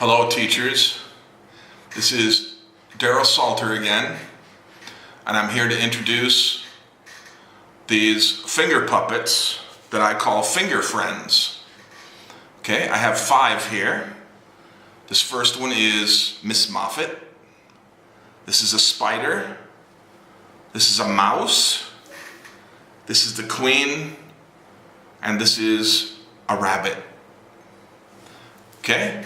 Hello teachers, this is Daryl Salter again, and I'm here to introduce these finger puppets that I call finger friends. Okay, I have 5 here. This first one is Miss Moffat. This is a spider. This is a mouse. This is the Queen, and this is a rabbit. Okay?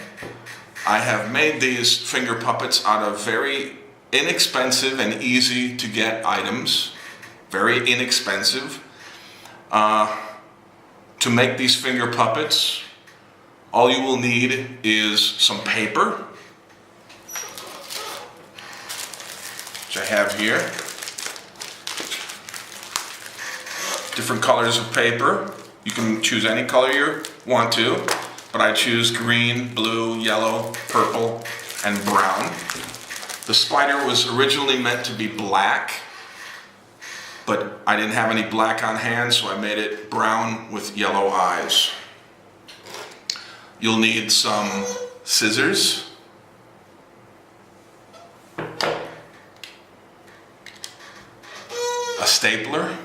I have made these finger puppets out of very inexpensive and easy to get items. Very inexpensive. To make these finger puppets, all you will need is some paper, which I have here. Different colors of paper. You can choose any color you want to. But I choose green, blue, yellow, purple, and brown. The spider was originally meant to be black, but I didn't have any black on hand, so I made it brown with yellow eyes. You'll need some scissors, a stapler,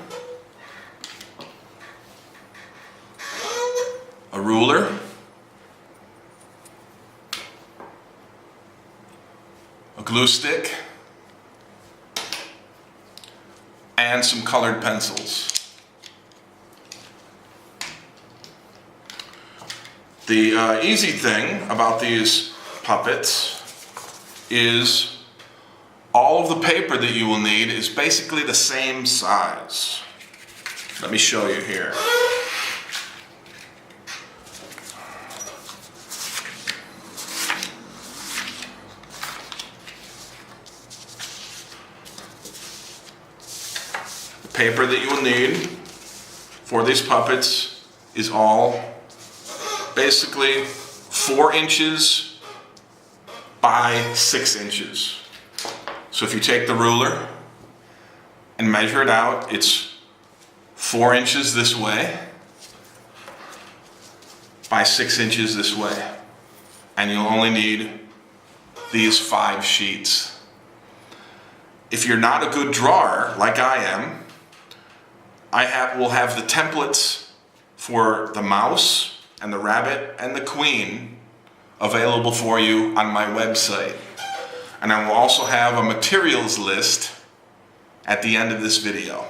a ruler, a glue stick, and some colored pencils. The easy thing about these puppets is all of the paper that you will need is basically the same size. Let me show you here. Paper that you will need for these puppets is all basically 4 inches by 6 inches. So if you take the ruler and measure it out, it's 4 inches this way by 6 inches this way. And you'll only need these 5 sheets. If you're not a good drawer, like I am, will have the templates for the mouse and the rabbit and the Queen available for you on my website. And I will also have a materials list at the end of this video.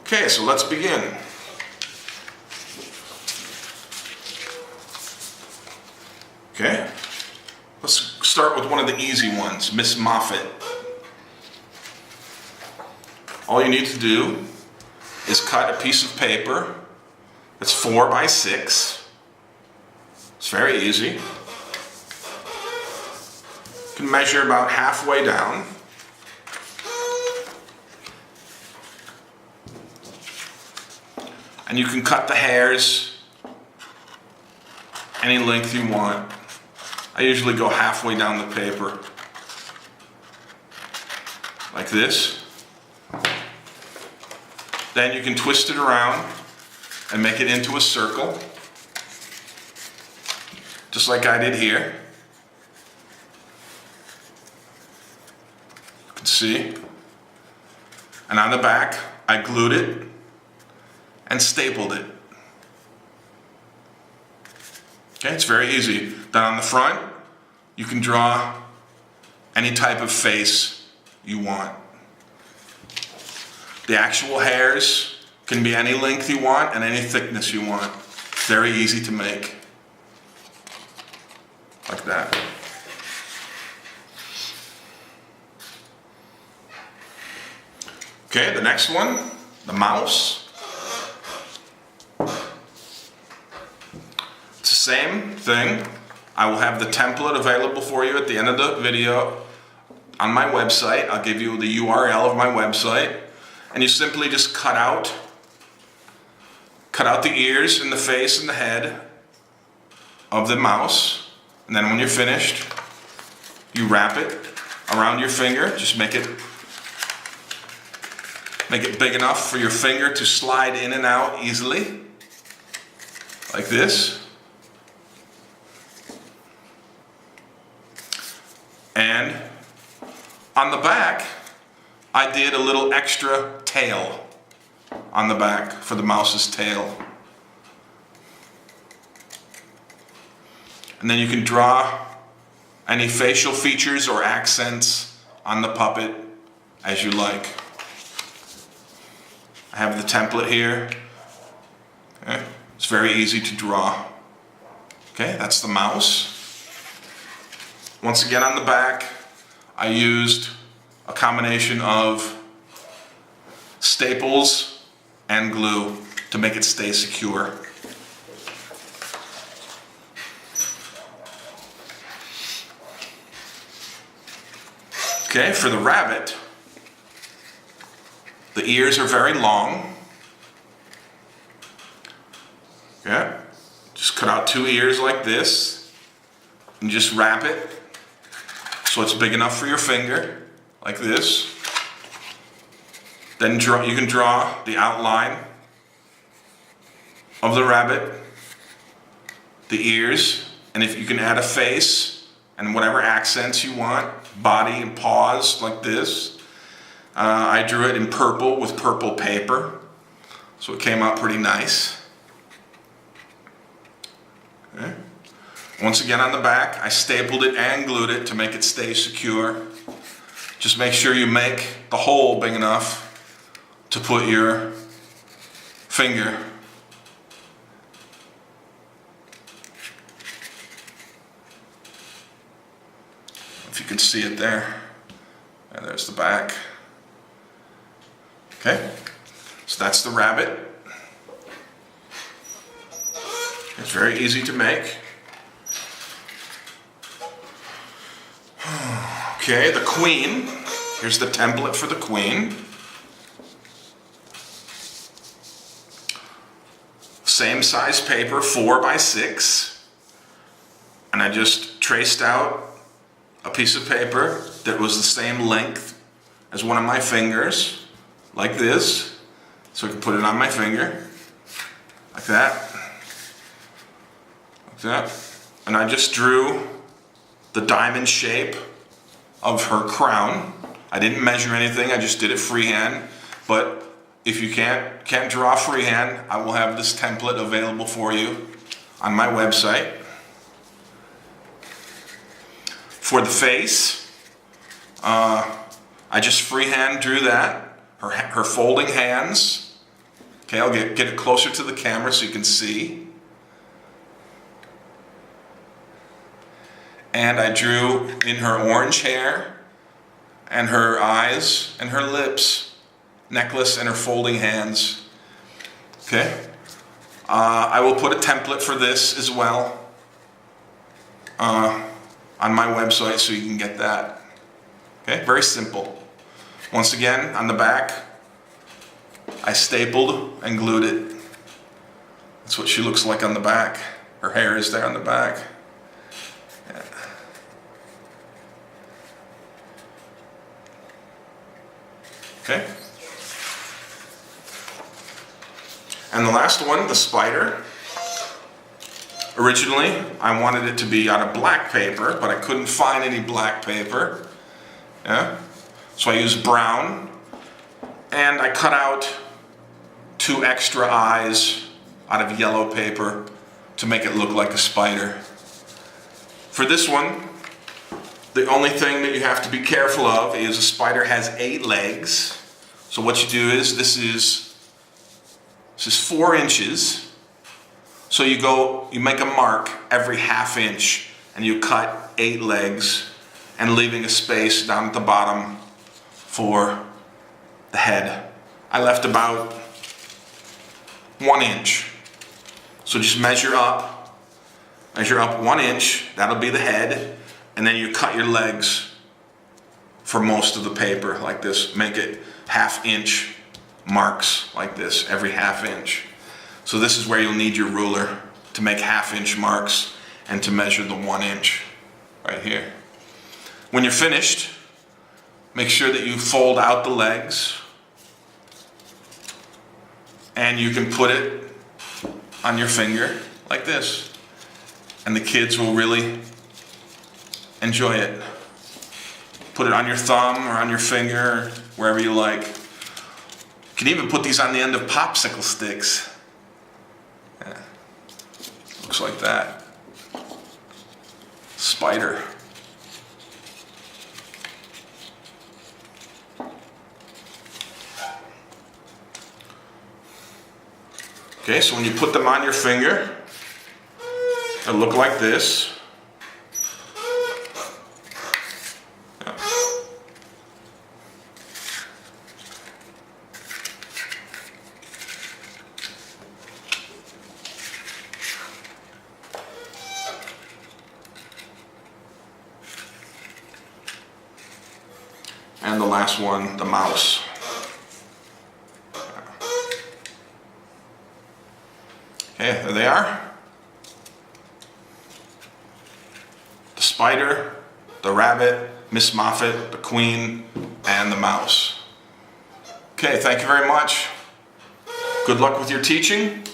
Okay, so let's begin. Okay, let's start with one of the easy ones, Miss Moffat. All you need to do is cut a piece of paper that's 4 by 6. It's very easy. You can measure about halfway down. And you can cut the hairs any length you want. I usually go halfway down the paper, like this. Then you can twist it around and make it into a circle, just like I did here. You can see. And on the back, I glued it and stapled it. Okay, it's very easy. Then on the front, you can draw any type of face you want. The actual hairs can be any length you want and any thickness you want. Very easy to make. Like that. Okay, the next one, the mouse. It's the same thing. I will have the template available for you at the end of the video on my website. I'll give you the URL of my website. And you simply just cut out the ears and the face and the head of the mouse. And then when you're finished, you wrap it around your finger. Just make it big enough for your finger to slide in and out easily. like this. And on the back, I did a little extra tail on the back for the mouse's tail. And then you can draw any facial features or accents on the puppet as you like. I have the template here. Okay. It's very easy to draw. Okay, that's the mouse. Once again on the back, I used a combination of staples and glue to make it stay secure. Okay, for the rabbit, the ears are very long. Okay, just cut out 2 ears like this and just wrap it so it's big enough for your finger, like this. Then you can draw the outline of the rabbit, the ears, and if you can add a face and whatever accents you want, body and paws like this. I drew it in purple with purple paper, so it came out pretty nice. Okay. Once again on the back, I stapled it and glued it to make it stay secure. Just make sure you make the hole big enough to put your finger. If you can see it there. And there's the back. Okay, so that's the rabbit. It's very easy to make. Okay, the queen. Here's the template for the queen. Same size paper, 4 by 6. And I just traced out a piece of paper that was the same length as one of my fingers, like this. So I can put it on my finger, like that. Like that. And I just drew the diamond shape of her crown. I didn't measure anything, I just did it freehand. But if you can't draw freehand, I will have this template available for you on my website. For the face, I just freehand drew that. Her folding hands. Okay, I'll get it closer to the camera so you can see. And I drew in her orange hair and her eyes and her lips, necklace and her folding hands. Okay. I will put a template for this as well on my website so you can get that. Okay, very simple. Once again, on the back, I stapled and glued it. That's what she looks like on the back. Her hair is there on the back. Yeah. Okay. And the last one, the spider. Originally, I wanted it to be out of black paper, but I couldn't find any black paper. Yeah? So I used brown, and I cut out 2 extra eyes out of yellow paper to make it look like a spider. For this one, the only thing that you have to be careful of is a spider has 8 legs. So what you do is, this is 4 inches. So you make a mark every ½ inch and you cut 8 legs and leaving a space down at the bottom for the head. I left about 1 inch. So just measure up 1 inch, that'll be the head, and then you cut your legs for most of the paper like this. Make it ½ inch marks like this every ½ inch. So this is where you'll need your ruler to make ½ inch marks and to measure the 1 inch right here. When you're finished, make sure that you fold out the legs and you can put it on your finger like this. And the kids will really enjoy it. Put it on your thumb or on your finger, wherever you like. You can even put these on the end of popsicle sticks. Yeah. Looks like that. Spider. Okay, so when you put them on your finger, they'll look like this. Yeah. And the last one, the mouse. Okay, there they are. The spider, the rabbit, Miss Moffat, the queen, and the mouse. Okay, thank you very much. Good luck with your teaching.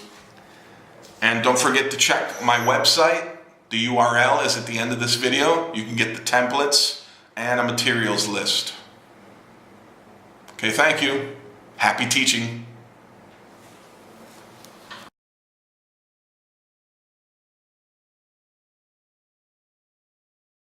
And don't forget to check my website. The URL is at the end of this video. You can get the templates and a materials list. Okay, thank you. Happy teaching.